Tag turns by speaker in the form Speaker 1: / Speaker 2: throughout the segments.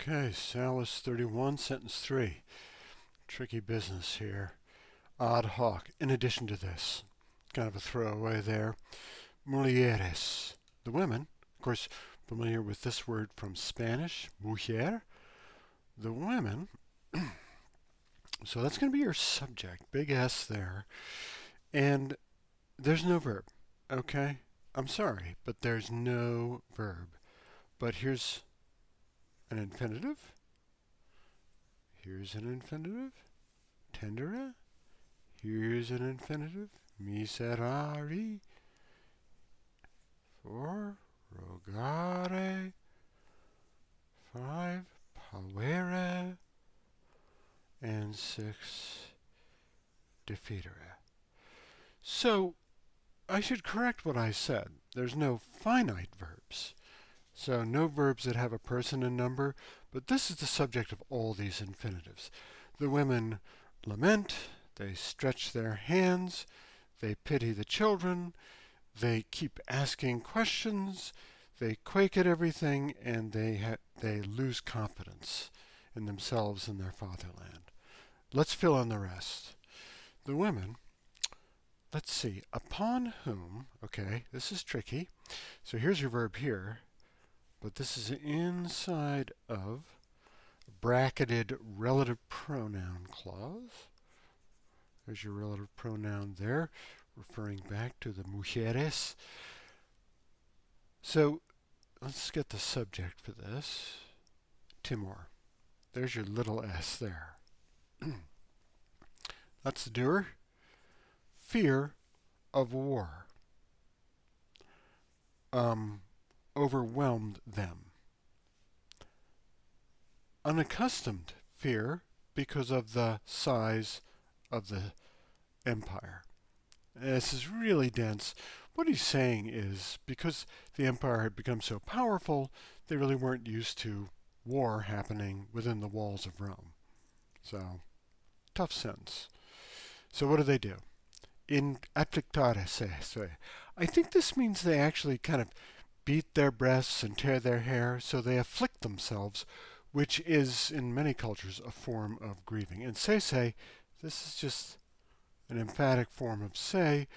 Speaker 1: Okay, Sallust 31, sentence 3. Tricky business here. Ad hoc. In addition to this, kind of a throwaway there. Mulieres. The women, of course, familiar with this word from Spanish, mujer. The women. So that's going to be your subject. Big S there. And there's no verb. Okay? I'm sorry, but there's no verb. But here's an infinitive. Here's an infinitive. Tendere. Here's an infinitive. Miserari. 4. Rogare. 5. Pavere. And 6. Defeatere. So, I should correct what I said. There's no finite verbs. So no verbs that have a person and number, but this is the subject of all these infinitives. The women lament, they stretch their hands, they pity the children, they keep asking questions, they quake at everything, and they lose confidence in themselves and their fatherland. Let's fill in the rest. The women, let's see, upon whom, okay, this is tricky. So here's your verb here. But this is inside of a bracketed relative pronoun clause. There's your relative pronoun there, referring back to the mujeres. So let's get the subject for this. Timor. There's your little s there. That's the doer. Fear of war. Overwhelmed them. Unaccustomed fear because of the size of the empire. This is really dense. What he's saying is because the empire had become so powerful, they really weren't used to war happening within the walls of Rome. So, tough sentence. So what do? In afflictare se. I think this means they actually kind of beat their breasts and tear their hair, so they afflict themselves, which is, in many cultures, a form of grieving. And se, this is just an emphatic form of se,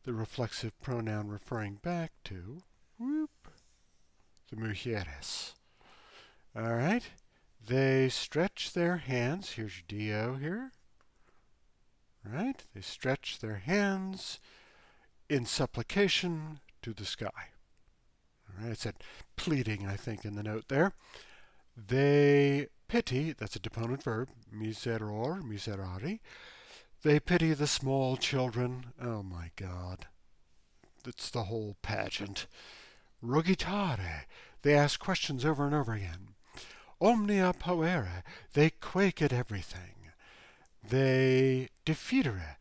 Speaker 1: the reflexive pronoun referring back to the mujeres. All right? They stretch their hands. Here's your do here. Right? They stretch their hands in supplication to the sky. All right, it said pleading, I think, in the note there. They pity, that's a deponent verb, miseror, miserari. They pity the small children. Oh my God. That's the whole pageant. Rogitare. They ask questions over and over again. Omnia poere. They quake at everything. They defeatere.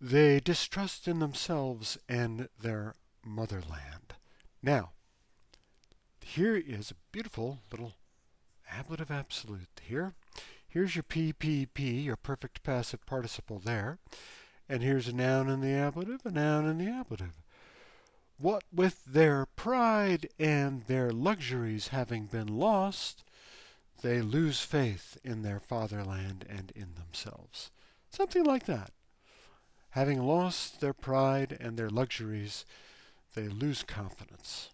Speaker 1: They distrust in themselves and their motherland. Now, here is a beautiful little ablative absolute here. Here's your PPP, your perfect passive participle there. And here's a noun in the ablative, a noun in the ablative. What with their pride and their luxuries having been lost, they lose faith in their fatherland and in themselves. Something like that. Having lost their pride and their luxuries, they lose confidence.